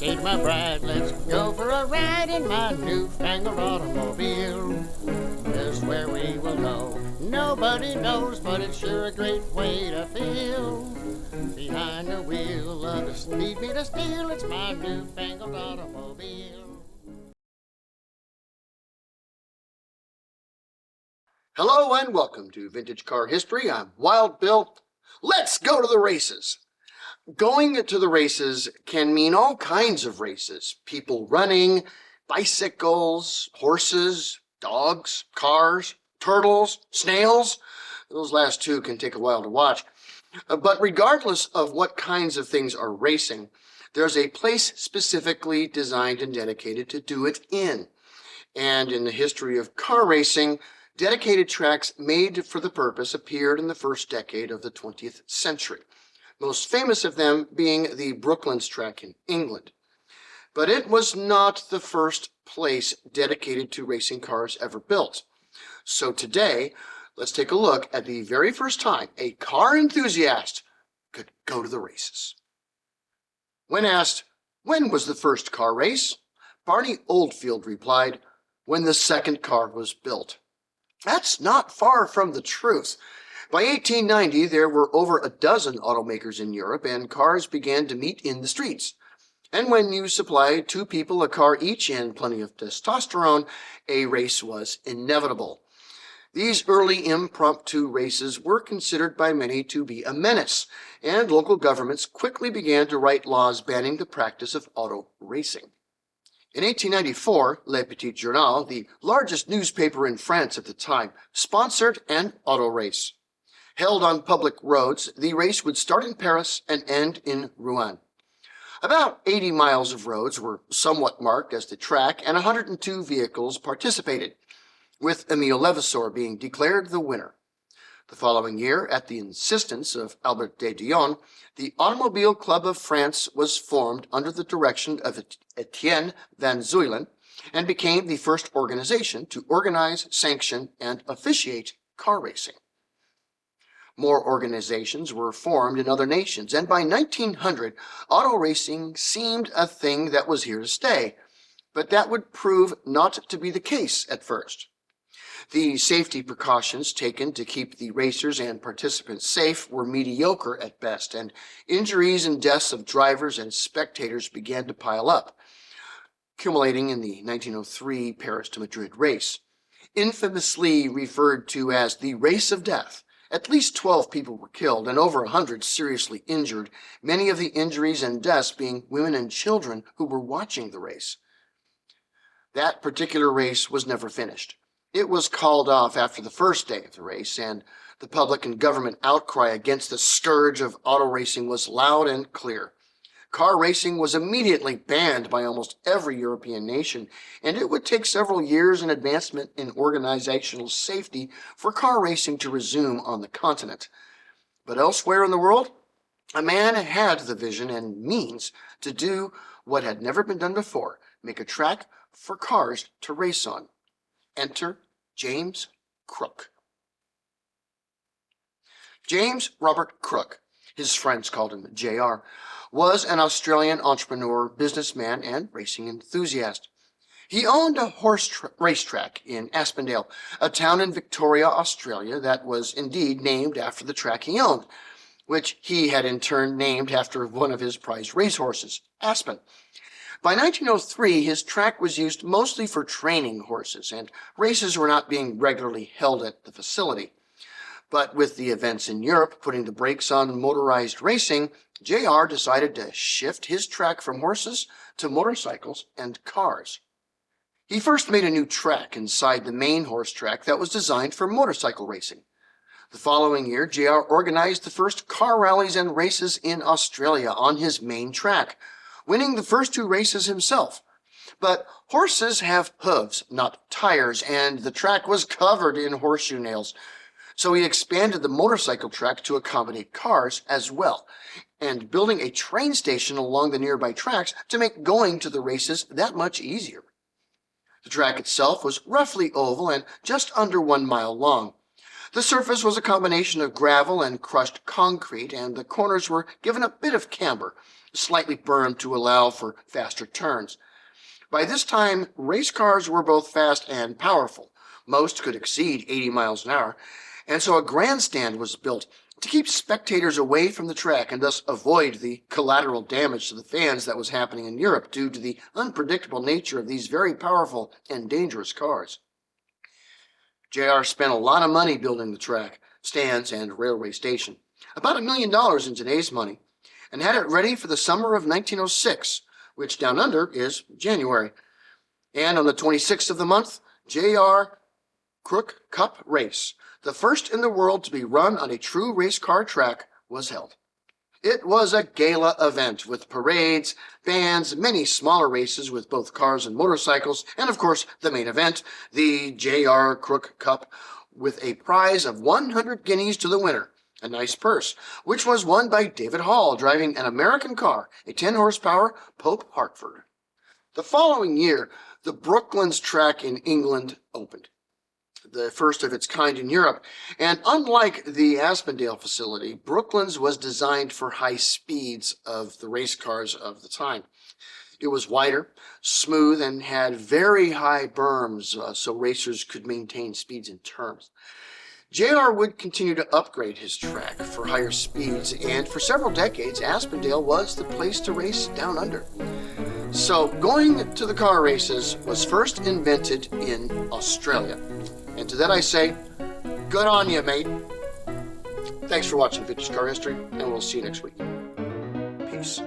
say to my bride, let's go for a ride in my newfangled automobile. Just where we will go, nobody knows, but it's sure a great way to feel. Behind the wheel of the speed meter steel, it's my newfangled automobile. Hello and welcome to Vintage Car History. I'm Wild Bill. Let's go to the races. Going to the races can mean all kinds of races. People running, bicycles, horses, dogs, cars, turtles, snails. Those last two can take a while to watch. But regardless of what kinds of things are racing, there's a place specifically designed and dedicated to do it in. And in the history of car racing, dedicated tracks made for the purpose appeared in the first decade of the 20th century, most famous of them being the Brooklands track in England. But it was not the first place dedicated to racing cars ever built. So today, let's take a look at the very first time a car enthusiast could go to the races. When asked, when was the first car race? Barney Oldfield replied, when the second car was built. That's not far from the truth. By 1890, there were over a dozen automakers in Europe, and cars began to meet in the streets. And when you supplied two people a car each and plenty of testosterone, a race was inevitable. These early impromptu races were considered by many to be a menace, and local governments quickly began to write laws banning the practice of auto racing. In 1894, Le Petit Journal, the largest newspaper in France at the time, sponsored an auto race. Held on public roads, the race would start in Paris and end in Rouen. About 80 miles of roads were somewhat marked as the track, and 102 vehicles participated, with Émile Levasseur being declared the winner. The following year, at the insistence of Albert de Dion, the Automobile Club of France was formed under the direction of Etienne Van Zuylen and became the first organization to organize, sanction, and officiate car racing. More organizations were formed in other nations, and by 1900, auto racing seemed a thing that was here to stay, but that would prove not to be the case at first. The safety precautions taken to keep the racers and participants safe were mediocre at best, and injuries and deaths of drivers and spectators began to pile up, accumulating in the 1903 Paris to Madrid race. Infamously referred to as the Race of Death, at least 12 people were killed and over 100 seriously injured, many of the injuries and deaths being women and children who were watching the race. That particular race was never finished. It was called off after the first day of the race, and the public and government outcry against the scourge of auto racing was loud and clear. Car racing was immediately banned by almost every European nation, and it would take several years and advancement in organizational safety for car racing to resume on the continent. But elsewhere in the world, a man had the vision and means to do what had never been done before, make a track for cars to race on. Enter James Crook. James Robert Crook, his friends called him JR, was an Australian entrepreneur, businessman, and racing enthusiast. He owned a racetrack in Aspendale, a town in Victoria, Australia, that was indeed named after the track he owned, which he had in turn named after one of his prized racehorses, Aspen. By 1903, his track was used mostly for training horses, and races were not being regularly held at the facility. But with the events in Europe putting the brakes on motorized racing, JR decided to shift his track from horses to motorcycles and cars. He first made a new track inside the main horse track that was designed for motorcycle racing. The following year, JR organized the first car rallies and races in Australia on his main track, winning the first two races himself. But horses have hooves, not tires, and the track was covered in horseshoe nails. So he expanded the motorcycle track to accommodate cars as well, and building a train station along the nearby tracks to make going to the races that much easier. The track itself was roughly oval and just under 1 mile long. The surface was a combination of gravel and crushed concrete, and the corners were given a bit of camber, slightly bermed to allow for faster turns. By this time, race cars were both fast and powerful. Most could exceed 80 miles an hour, and so a grandstand was built to keep spectators away from the track and thus avoid the collateral damage to the fans that was happening in Europe due to the unpredictable nature of these very powerful and dangerous cars. JR spent a lot of money building the track, stands, and railway station, about $1 million in today's money, and had it ready for the summer of 1906, which down under is January. And on the 26th of the month, JR Crook Cup race, the first in the world to be run on a true race car track, was held. It was a gala event with parades, bands, many smaller races with both cars and motorcycles, and of course the main event, the JR Crook Cup, with a prize of 100 guineas to the winner, a nice purse, which was won by David Hall driving an American car, a 10-horsepower Pope Hartford. The following year, the Brooklands track in England opened, the first of its kind in Europe, and unlike the Aspendale facility, Brooklands was designed for high speeds of the race cars of the time. It was wider, smooth, and had very high berms so racers could maintain speeds in turns. JR would continue to upgrade his track for higher speeds, and for several decades, Aspendale was the place to race down under. So, going to the car races was first invented in Australia. And to that I say, good on you, mate. Thanks for watching Vintage Car History, and we'll see you next week. Peace.